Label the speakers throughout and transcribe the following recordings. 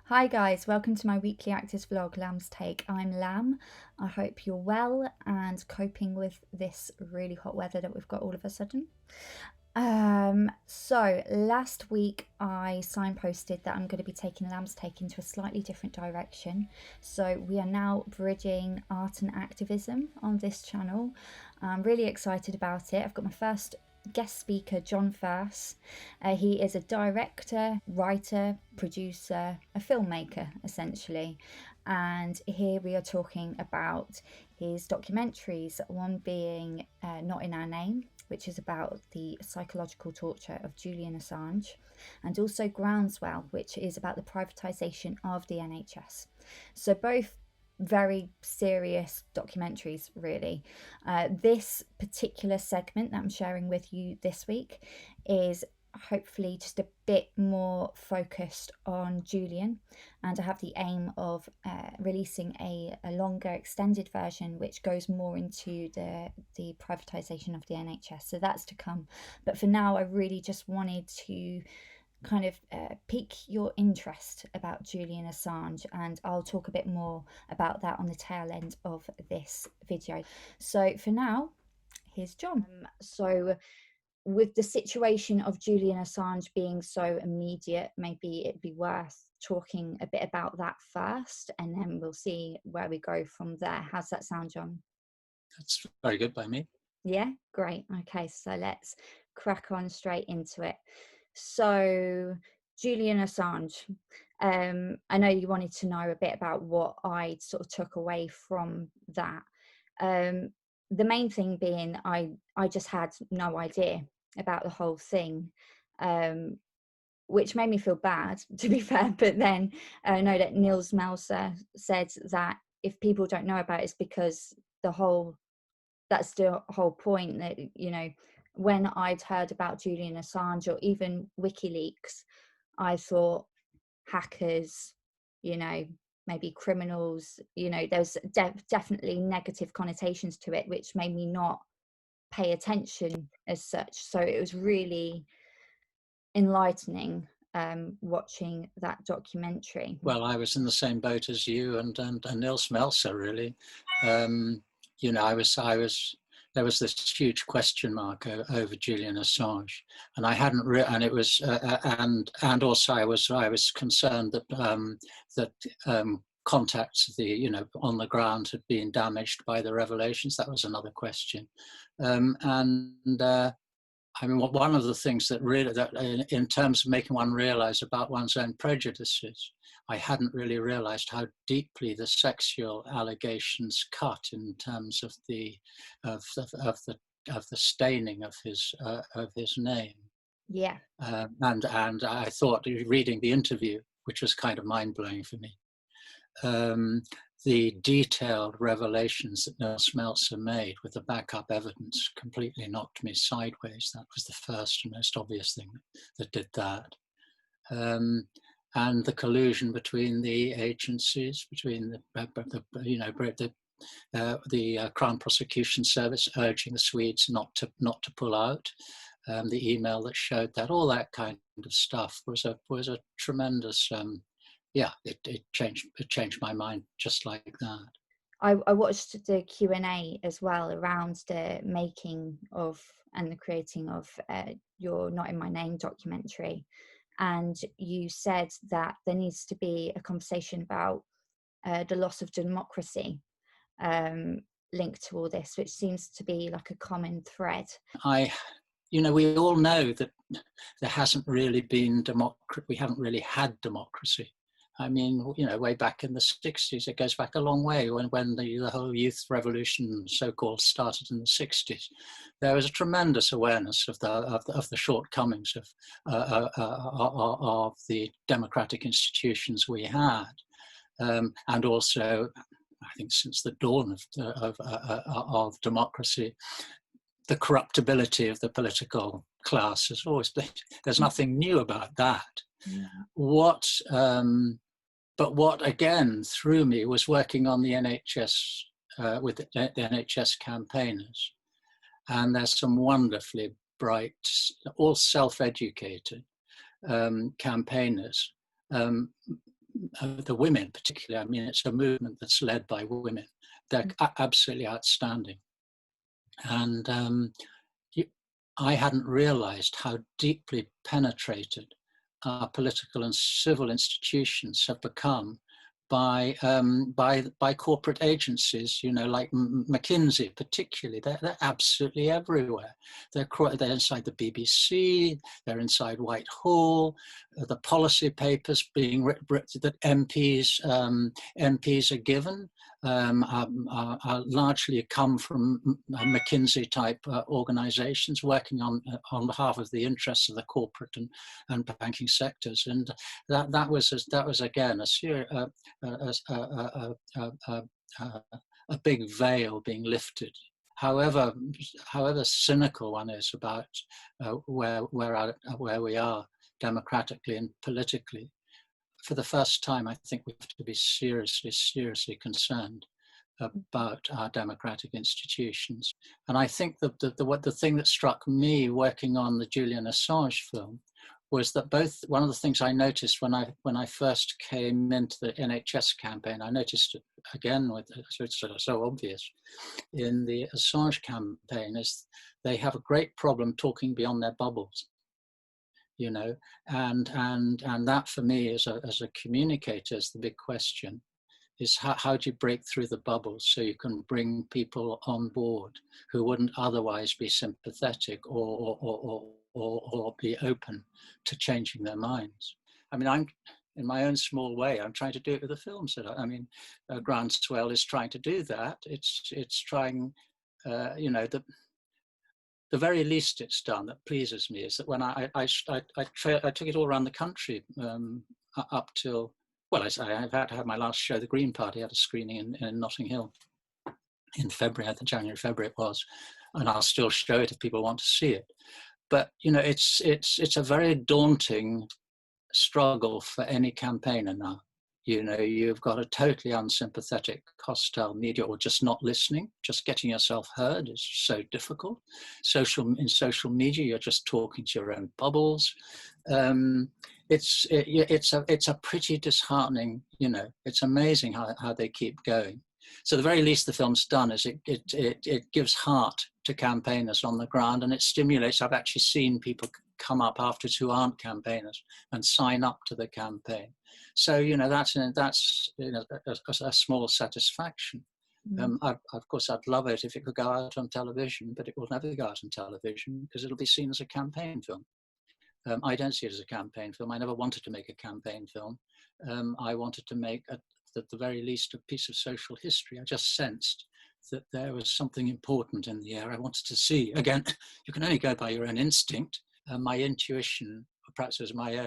Speaker 1: Hi guys, welcome to my weekly actors vlog, Lamb's Take. I'm Lamb. I hope you're well and coping with this really hot weather that we've got all of a sudden. So last week I signposted that I'm going to be taking Lamb's Take into a slightly different direction. So we are now bridging art and activism on this channel. I'm really excited about it. I've got my first guest speaker, John Furse. He is a director, writer, producer, a filmmaker essentially. And here we are talking about his documentaries, one being Not in Our Name, which is about the psychological torture of Julian Assange, and also Groundswell, which is about the privatisation of the NHS. So both very serious documentaries, really. This particular segment that I'm sharing with you this week is hopefully just a bit more focused on Julian, and I have the aim of releasing a longer extended version which goes more into the privatisation of the NHS, so that's to come. But for now I really just wanted to kind of pique your interest about Julian Assange, and I'll talk a bit more about that on the tail end of this video. So for now, here's John. So with the situation of Julian Assange being so immediate, maybe it'd be worth talking a bit about that first, and then we'll see where we go from there. How's that sound, John?
Speaker 2: That's very good by me.
Speaker 1: Yeah, great. Okay, so let's crack on straight into it. So, Julian Assange, I know you wanted to know a bit about what I sort of took away from that. The main thing being I just had no idea about the whole thing, which made me feel bad, to be fair. But then I know that Nils Melzer said that if people don't know about it, it's because that's the whole point, that, you know, when I'd heard about Julian Assange or even Wikileaks, I thought hackers, you know, maybe criminals, you know, there's definitely negative connotations to it, which made me not pay attention as such. So it was really enlightening watching that documentary.
Speaker 2: Well, I was in the same boat as you and Nils Melzer, really. You know, there was this huge question mark over Julian Assange, and I hadn't and it was and also I was concerned that contacts on the ground had been damaged by the revelations. That was another question, I mean, one of the things that really, in terms of making one realize about one's own prejudices, I hadn't really realized how deeply the sexual allegations cut in terms of the staining of his name.
Speaker 1: Yeah.
Speaker 2: And I thought, reading the interview, which was kind of mind blowing for me, the detailed revelations that Nils Melzer made with the backup evidence completely knocked me sideways. That was the first and most obvious thing that did that. And the collusion between the agencies, between the Crown Prosecution Service urging the Swedes not to pull out, the email that showed that, all that kind of stuff was a tremendous. Yeah, it changed my mind just like that.
Speaker 1: I watched the Q&A as well around the making of and the creating of your Not in My Name documentary, and you said that there needs to be a conversation about the loss of democracy linked to all this, which seems to be like a common thread.
Speaker 2: We all know that there hasn't really been we haven't really had democracy. I mean, way back in the 60s, it goes back a long way, when the whole youth revolution, so-called, started in the 60s. There was a tremendous awareness of the shortcomings of the democratic institutions we had, and also, I think, since the dawn of democracy, the corruptibility of the political class has always been. There's nothing new about that.
Speaker 1: Yeah.
Speaker 2: But what again threw me was working on the NHS with the NHS campaigners, and there's some wonderfully bright, all self-educated campaigners, the women particularly. I mean, it's a movement that's led by women. They're absolutely outstanding. And I hadn't realized how deeply penetrated our political and civil institutions have become by corporate agencies, you know, like McKinsey particularly. They're absolutely everywhere. They're inside the BBC, they're inside Whitehall, the policy papers being written that MPs are given are largely come from McKinsey type organizations working on behalf of the interests of the corporate and banking sectors. And that was again a big veil being lifted. However cynical one is about where we are democratically and politically, for the first time, I think we have to be seriously concerned about our democratic institutions. And I think that the thing that struck me working on the Julian Assange film was that one of the things I noticed when I first came into the NHS campaign, I noticed it again, it's so obvious in the Assange campaign, is they have a great problem talking beyond their bubbles. You know, and that for me as a communicator is the big question, is how do you break through the bubbles so you can bring people on board who wouldn't otherwise be sympathetic or be open to changing their minds. I mean, I'm in my own small way, I'm trying to do it with the films. I mean, Groundswell is trying to do that. It's trying, you know, the very least it's done that pleases me is that when I took it all around the country up till, well, I've had to have my last show, The Green Party, had a screening in Notting Hill in February, I think January, February it was, and I'll still show it if people want to see it. But you know, it's a very daunting struggle for any campaigner now. You know, you've got a totally unsympathetic, hostile media, or just not listening. Just getting yourself heard is so difficult. In social media, you're just talking to your own bubbles. It's a pretty disheartening. You know, it's amazing how they keep going. So the very least the film's done is it gives heart to campaigners on the ground, and it stimulates. I've actually seen people come up afterwards who aren't campaigners and sign up to the campaign. So, you know, that's you know, a small satisfaction. Of course, I'd love it if it could go out on television, but it will never go out on television because it'll be seen as a campaign film. I don't see it as a campaign film. I never wanted to make a campaign film. I wanted to make, at the very least, a piece of social history. I just sensed that there was something important in the air I wanted to see. Again, you can only go by your own instinct. My intuition, perhaps it was my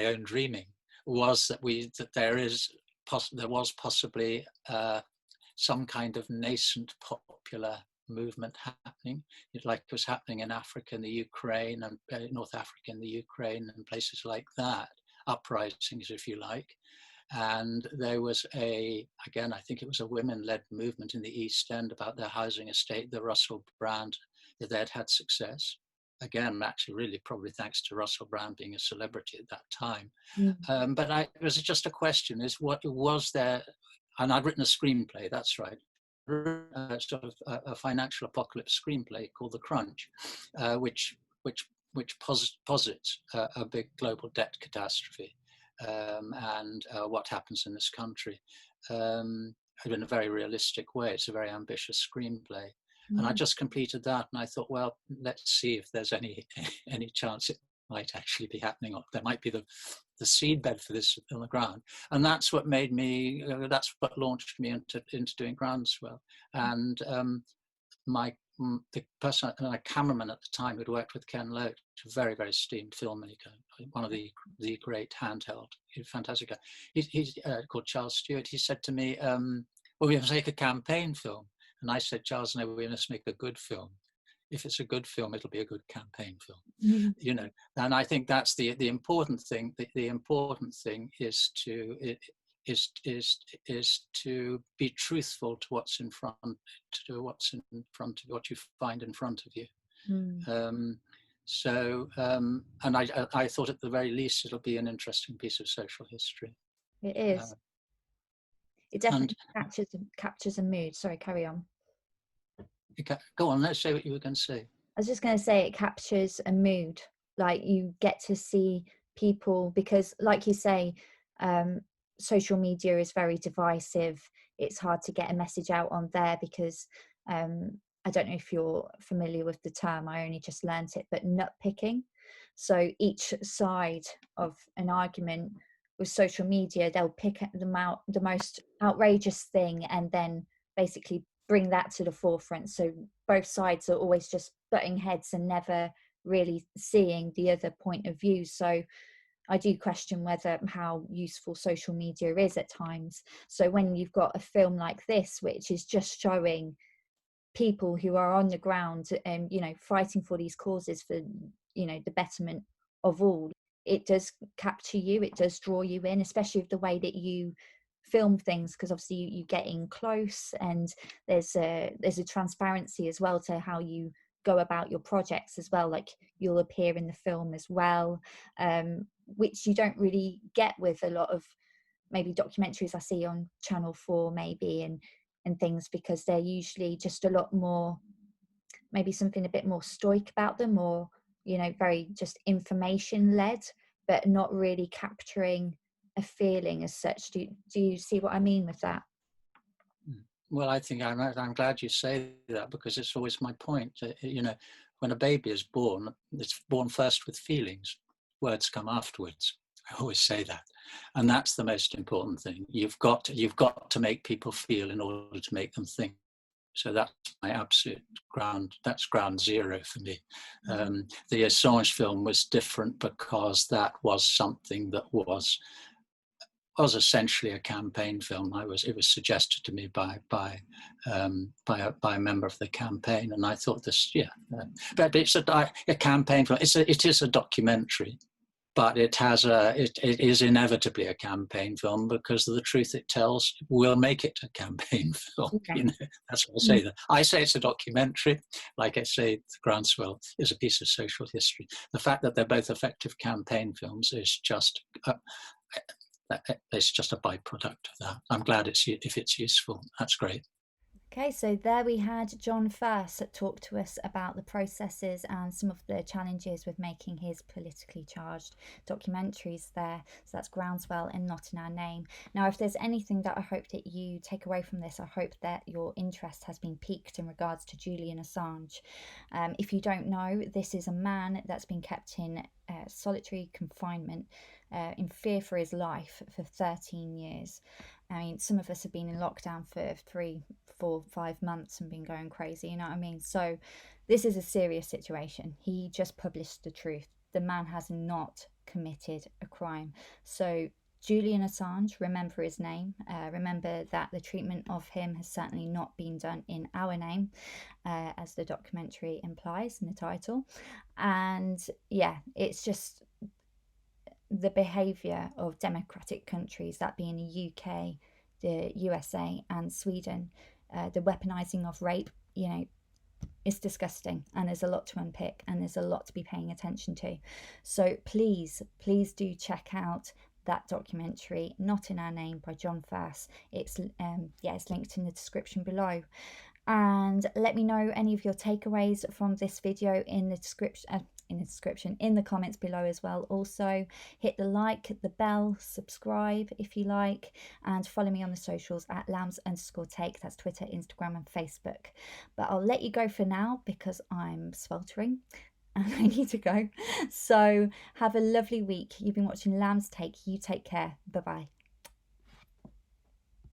Speaker 2: own dreaming, was that there was possibly some kind of nascent popular movement happening, like it was happening in Africa and the Ukraine, and North Africa and the Ukraine and places like that, uprisings, if you like. And there was again, I think it was a women-led movement in the East End about their housing estate, the Russell Brand, that they'd had success. Again, actually, really probably thanks to Russell Brand being a celebrity at that time. But it was just a question: is what was there? And I'd written a screenplay. That's right, sort of a financial apocalypse screenplay called The Crunch, which posits a big global debt catastrophe and what happens in this country in a very realistic way. It's a very ambitious screenplay. And I just completed that, and I thought, well, let's see if there's any chance it might actually be happening, or there might be the seedbed for this on the ground. And that's what made me. That's what launched me into doing Groundswell. And the person, a cameraman at the time who'd worked with Ken Loach, a very, very esteemed filmmaker, one of the great handheld, fantastic guy. He's called Charles Stewart. He said to me, well, we have to make a campaign film. And I said, Charles, no, we must make a good film. If it's a good film, it'll be a good campaign film. You know, and I think that's the important thing. The important thing is to be truthful to what's in front, to what you find in front of you. So, and I thought at the very least it'll be an interesting piece of social history.
Speaker 1: It
Speaker 2: Uh,
Speaker 1: is. It
Speaker 2: and
Speaker 1: definitely captures a mood. Sorry, carry on.
Speaker 2: Go on, let's say what you were going to say.
Speaker 1: I was just going to say it captures a mood. Like you get to see people, because like you say, social media is very divisive. It's hard to get a message out on there because I don't know if you're familiar with the term, I only just learnt it, but nut picking. So each side of an argument with social media, they'll pick them out the most outrageous thing and then basically bring that to the forefront. So both sides are always just butting heads and never really seeing the other point of view. So I do question whether how useful social media is at times. So when you've got a film like this, which is just showing people who are on the ground and fighting for these causes for the betterment of all, it does capture you, it does draw you in, especially with the way that you film things, because obviously you get in close and there's a transparency as well to how you go about your projects as well. Like you'll appear in the film as well, which you don't really get with a lot of maybe documentaries I see on Channel 4 maybe and things, because they're usually just a lot more, maybe something a bit more stoic about them, or very just information led, but not really capturing a feeling as such. Do you see what I mean with that?
Speaker 2: Well, I think I'm glad you say that, because it's always my point. When a baby is born, it's born first with feelings. Words come afterwards. I always say that, and that's the most important thing. You've got to make people feel in order to make them think. So that's my absolute ground. That's ground zero for me. The Assange film was different because that was something that was essentially a campaign film. It was suggested to me by a member of the campaign, and I thought this, but it's a campaign film. It is a documentary, but it is inevitably a campaign film because of the truth it tells will make it a campaign film.
Speaker 1: Okay.
Speaker 2: That's what I say. That I say it's a documentary, like I say, The Groundswell is a piece of social history. The fact that they're both effective campaign films is just. It's just a byproduct of that. I'm glad if it's useful. That's great.
Speaker 1: Okay, so there we had John Furse talk to us about the processes and some of the challenges with making his politically charged documentaries there. So that's Groundswell and Not in Our Name. Now, if there's anything that I hope that you take away from this, I hope that your interest has been piqued in regards to Julian Assange. If you don't know, this is a man that's been kept in solitary confinement in fear for his life for 13 years. I mean, some of us have been in lockdown for 3, 4, 5 months and been going crazy, you know what I mean? So this is a serious situation. He just published the truth. The man has not committed a crime. So Julian Assange, remember his name. Remember that the treatment of him has certainly not been done in our name, as the documentary implies in the title. And yeah, it's just the behaviour of democratic countries, that being the UK, the USA and Sweden, the weaponising of rape, it's disgusting, and there's a lot to unpick and there's a lot to be paying attention to. So please do check out that documentary, Not in Our Name, by John Furse. It's linked in the description below. And let me know any of your takeaways from this video in the description, in the comments below as well. Also hit the like, the bell, subscribe if you like, and follow me on the socials at lambs_take. That's Twitter, Instagram and Facebook. But I'll let you go for now because I'm sweltering and I need to go. So have a lovely week. You've been watching Lambs Take. You take care. Bye bye.